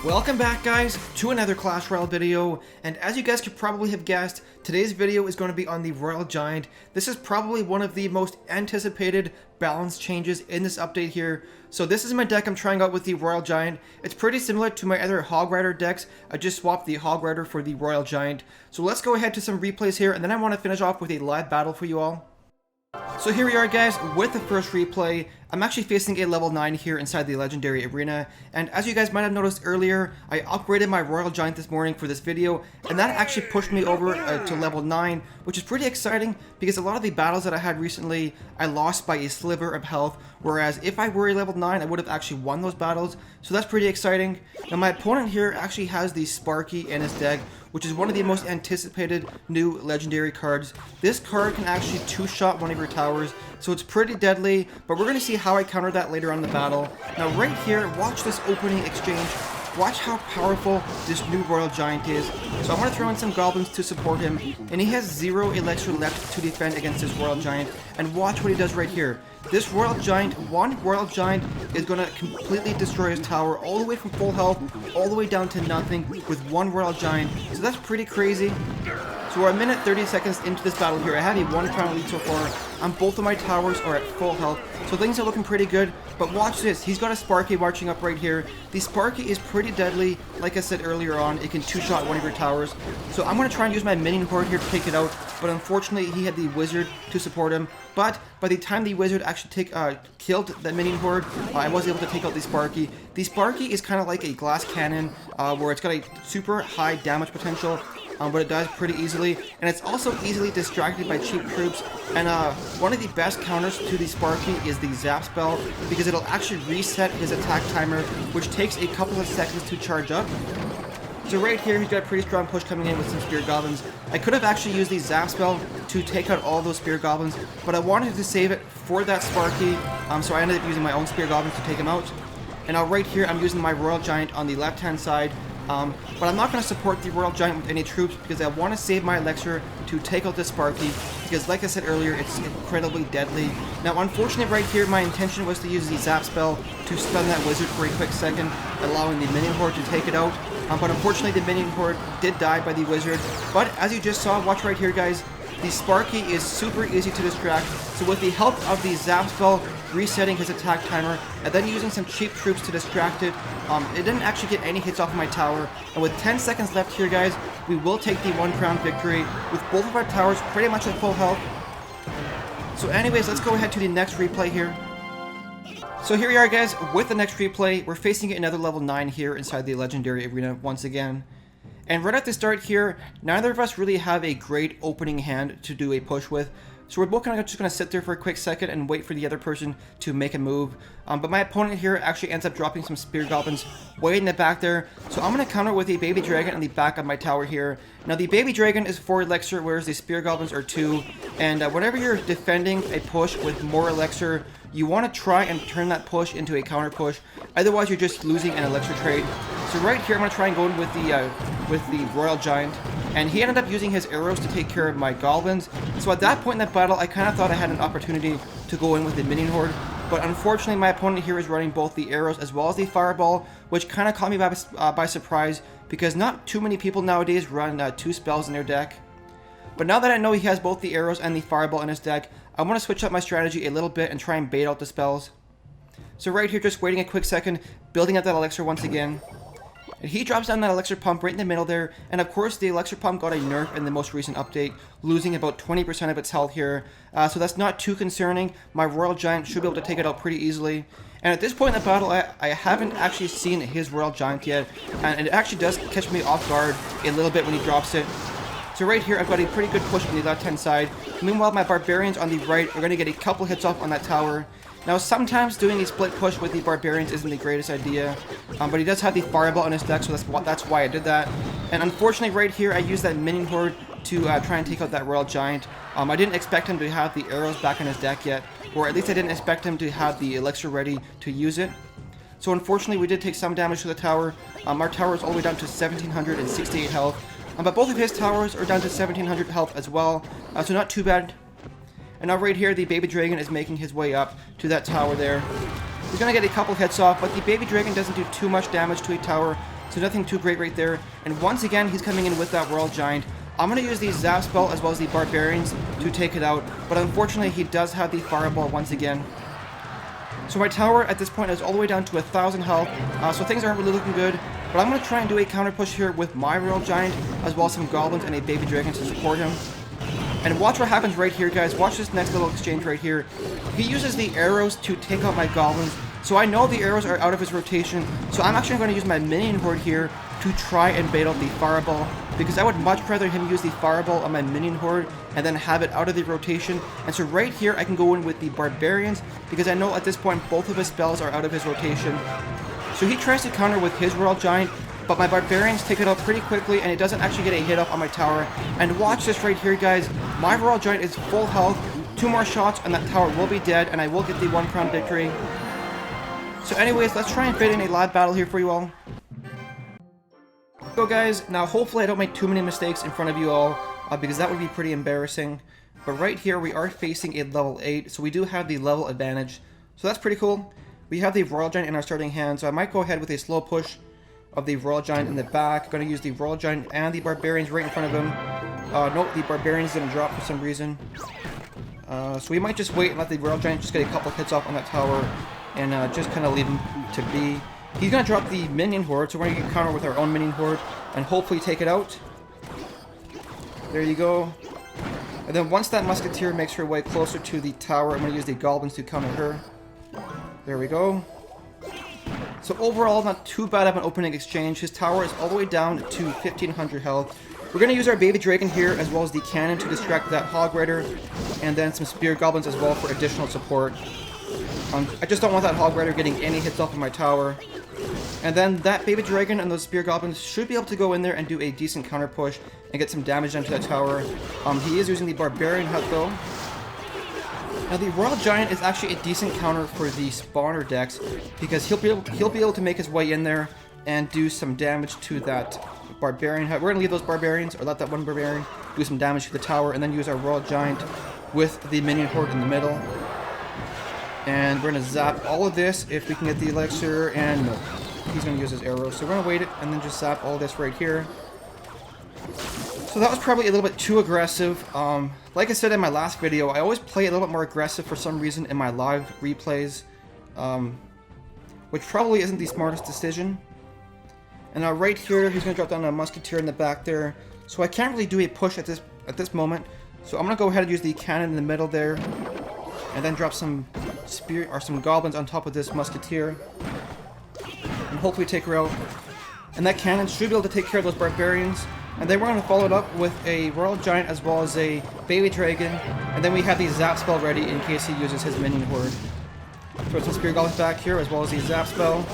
Welcome back, guys, to another Clash Royale video, and as you guys could probably have guessed, today's video is going to be on the Royal Giant. This is probably one of the most anticipated balance changes in this update here. So this is my deck I'm trying out with the Royal Giant. It's pretty similar to my other Hog Rider decks. I just swapped the Hog Rider for the Royal Giant. So let's go ahead to some replays here, and then I want to finish off with a live battle for you all. So here we are, guys, with the first replay. I'm actually facing a level 9 here inside the Legendary Arena, and as you guys might have noticed earlier, I upgraded my Royal Giant this morning for this video, and that actually pushed me over to level 9, which is pretty exciting, because a lot of the battles that I had recently, I lost by a sliver of health, whereas if I were a level 9, I would have actually won those battles, so that's pretty exciting. Now my opponent here actually has the Sparky in his deck, which is one of the most anticipated new legendary cards. This card can actually two-shot one of your towers, so it's pretty deadly, but we're going to see how I counter that later on in the battle. Now right here, watch this opening exchange. Watch how powerful this new Royal Giant is. So I want to throw in some goblins to support him, and he has 0 elixir left to defend against this Royal Giant, and watch what he does right here. This Royal Giant, one Royal Giant, is going to completely destroy his tower all the way from full health, all the way down to nothing with one Royal Giant, so that's pretty crazy. So we're a minute 30 seconds into this battle here. I have a 1 crown lead so far, and both of my towers are at full health, so things are looking pretty good. But watch this, he's got a Sparky marching up right here. The Sparky is pretty deadly. Like I said earlier on, it can two-shot one of your towers. So I'm going to try and use my minion horde here to take it out, but unfortunately he had the wizard to support him. But by the time the wizard actually killed the minion horde, I was able to take out the Sparky. The Sparky is kind of like a glass cannon, where it's got a super high damage potential, but it dies pretty easily, and it's also easily distracted by cheap troops. And one of the best counters to the Sparky is the Zap spell, because it'll actually reset his attack timer, which takes a couple of seconds to charge up. So right here, he's got a pretty strong push coming in with some Spear Goblins. I could have actually used the Zap spell to take out all those Spear Goblins, but I wanted to save it for that Sparky, so I ended up using my own Spear Goblins to take him out. And now right here, I'm using my Royal Giant on the left-hand side, but I'm not going to support the Royal Giant with any troops, because I want to save my elixir to take out this Sparky, because like I said earlier, it's incredibly deadly. Now unfortunately right here, my intention was to use the Zap spell to stun that wizard for a quick second, allowing the minion horde to take it out. But unfortunately the minion horde did die by the wizard. But as you just saw, watch right here, guys, the Sparky is super easy to distract, so with the help of the Zap spell resetting his attack timer, and then using some cheap troops to distract it, it didn't actually get any hits off of my tower. And with 10 seconds left here, guys, we will take the 1 crown victory with both of our towers pretty much at full health. So anyways, let's go ahead to the next replay here. So here we are, guys, with the next replay. We're facing another level 9 here inside the Legendary Arena once again. And right at the start here, neither of us really have a great opening hand to do a push with. So we're both just going to sit there for a quick second and wait for the other person to make a move. But my opponent here actually ends up dropping some Spear Goblins way in the back there. So I'm going to counter with a Baby Dragon on the back of my tower here. Now the Baby Dragon is 4 elixir, whereas the Spear Goblins are 2. And whenever you're defending a push with more elixir, you want to try and turn that push into a counter push. Otherwise you're just losing an elixir trade. So right here I'm going to try and go in with the Royal Giant. And he ended up using his arrows to take care of my goblins. So at that point in that battle, I kind of thought I had an opportunity to go in with the minion horde. But unfortunately, my opponent here is running both the arrows as well as the fireball, which kind of caught me by surprise, because not too many people nowadays run 2 spells in their deck. But now that I know he has both the arrows and the fireball in his deck, I want to switch up my strategy a little bit and try and bait out the spells. So right here, just waiting a quick second, building up that elixir once again. And he drops down that elixir pump right in the middle there, and of course the elixir pump got a nerf in the most recent update, losing about 20% of its health here, so that's not too concerning. My Royal Giant should be able to take it out pretty easily. And at this point in the battle, I haven't actually seen his Royal Giant yet, and it actually does catch me off guard a little bit when he drops it. So right here, I've got a pretty good push on the left-hand side. Meanwhile, my Barbarians on the right are going to get a couple hits off on that tower. Now, sometimes doing a split push with the Barbarians isn't the greatest idea, but he does have the Fireball on his deck, so that's why I did that. And unfortunately, right here, I used that Minion Horde to try and take out that Royal Giant. I didn't expect him to have the arrows back in his deck yet, or at least I didn't expect him to have the elixir ready to use it. So unfortunately, we did take some damage to the tower. Our tower is all the way down to 1768 health. But both of his towers are down to 1700 health as well, so not too bad. And now right here, the Baby Dragon is making his way up to that tower there. He's going to get a couple hits off, but the Baby Dragon doesn't do too much damage to a tower, so nothing too great right there. And once again, he's coming in with that Royal Giant. I'm going to use the Zap Spell as well as the Barbarians to take it out, but unfortunately he does have the Fireball once again. So my tower at this point is all the way down to 1,000 health, so things aren't really looking good. But I'm going to try and do a counter push here with my Royal Giant, as well as some Goblins and a Baby Dragon to support him. And watch what happens right here, guys. Watch this next little exchange right here. He uses the arrows to take out my Goblins, so I know the arrows are out of his rotation, so I'm actually going to use my Minion Horde here to try and bait out the Fireball, because I would much rather him use the Fireball on my Minion Horde and then have it out of the rotation. And so right here I can go in with the Barbarians, because I know at this point both of his spells are out of his rotation. So he tries to counter with his Royal Giant, but my Barbarians take it out pretty quickly and it doesn't actually get a hit off on my tower. And watch this right here, guys. My Royal Giant is full health, 2 more shots and that tower will be dead and I will get the 1 crown victory. So anyways, let's try and fit in a live battle here for you all. So guys, now hopefully I don't make too many mistakes in front of you all, because that would be pretty embarrassing. But right here we are facing a level 8, so we do have the level advantage. So that's pretty cool. We have the Royal Giant in our starting hand, so I might go ahead with a slow push of the Royal Giant in the back. Going to use the Royal Giant and the Barbarians right in front of him. Nope, the Barbarians didn't drop for some reason. So we might just wait and let the Royal Giant just get a couple hits off on that tower and just kind of leave him to be. He's going to drop the Minion Horde, so we're going to counter with our own Minion Horde and hopefully take it out. There you go. And then once that Musketeer makes her way closer to the tower, I'm going to use the Goblins to counter her. There we go. So overall, not too bad of an opening exchange. His tower is all the way down to 1,500 health. We're going to use our Baby Dragon here, as well as the Cannon to distract that Hog Rider, and then some Spear Goblins as well for additional support. I just don't want that Hog Rider getting any hits off of my tower. And then that Baby Dragon and those Spear Goblins should be able to go in there and do a decent counter push and get some damage onto that tower. He is using the Barbarian Hut though. Now the Royal Giant is actually a decent counter for the spawner decks, because he'll be able to make his way in there and do some damage to that Barbarian Hut. We're going to leave those Barbarians, or let that one Barbarian do some damage to the tower, and then use our Royal Giant with the Minion Horde in the middle. And we're going to zap all of this if we can get the elixir, and no, he's going to use his arrows. So we're going to wait it and then just zap all this right here. So that was probably a little bit too aggressive. Like I said in my last video, I always play a little bit more aggressive for some reason in my live replays, which probably isn't the smartest decision. And now right here, he's going to drop down a Musketeer in the back there. So I can't really do a push at this moment. So I'm going to go ahead and use the Cannon in the middle there, and then drop some Spear or some Goblins on top of this Musketeer, and hopefully take her out. And that Cannon should be able to take care of those Barbarians. And then we're going to follow it up with a Royal Giant as well as a Baby Dragon. And then we have the Zap Spell ready in case he uses his Minion Horde. Throw some Spear Goblins back here as well as the Zap Spell.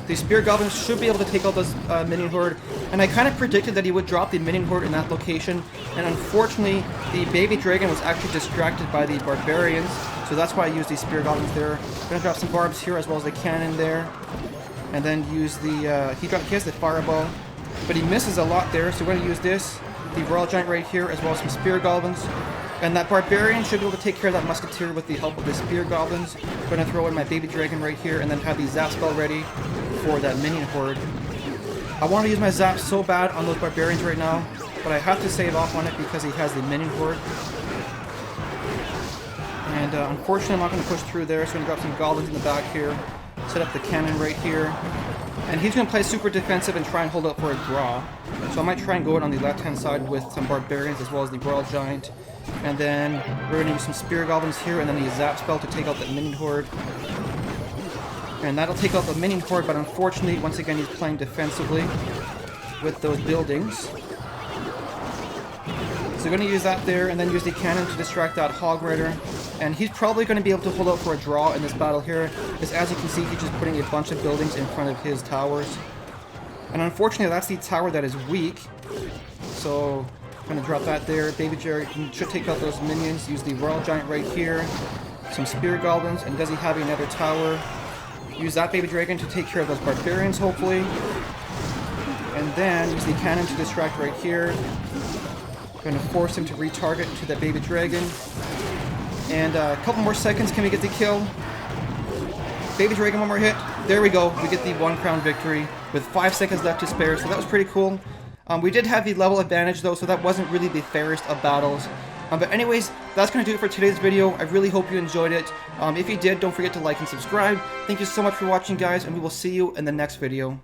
The Spear Goblins should be able to take out this Minion Horde. And I kind of predicted that he would drop the Minion Horde in that location. And unfortunately, the Baby Dragon was actually distracted by the Barbarians. So that's why I used the Spear Goblins there. I'm going to drop some Barbs here as well as the Cannon there. And then use the, he has the Fireball. But he misses a lot there, so we're going to use this, the Royal Giant right here, as well as some Spear Goblins. And that Barbarian should be able to take care of that Musketeer with the help of the Spear Goblins. I'm going to throw in my Baby Dragon right here, and then have the Zap Spell ready for that Minion Horde. I want to use my Zap so bad on those Barbarians right now, but I have to save off on it because he has the Minion Horde. And unfortunately, I'm not going to push through there, so I'm going to drop some Goblins in the back here. Set up the Cannon right here. And he's going to play super defensive and try and hold up for a draw. So I might try and go in on the left-hand side with some Barbarians as well as the Royal Giant. And then we're going to use some Spear Goblins here, and then the Zap Spell to take out the Minion Horde. And that'll take out the Minion Horde, but unfortunately, once again, he's playing defensively with those buildings. So we're going to use that there, and then use the Cannon to distract that Hog Rider. And he's probably going to be able to hold out for a draw in this battle here, because as you can see, he's just putting a bunch of buildings in front of his towers. And unfortunately, that's the tower that is weak. So I'm going to drop that there. Baby Dragon should take out those minions. Use the Royal Giant right here. Some Spear Goblins. And does he have another tower? Use that Baby Dragon to take care of those Barbarians, hopefully. And then use the Cannon to distract right here. Going to force him to retarget to that Baby Dragon. And a couple more seconds, can we get the kill? Baby Dragon, one more hit. There we go, we get the 1 crown victory. with 5 seconds left to spare, so that was pretty cool. We did have the level advantage though, so that wasn't really the fairest of battles. But anyways, that's going to do it for today's video. I really hope you enjoyed it. If you did, don't forget to like and subscribe. Thank you so much for watching, guys, and we will see you in the next video.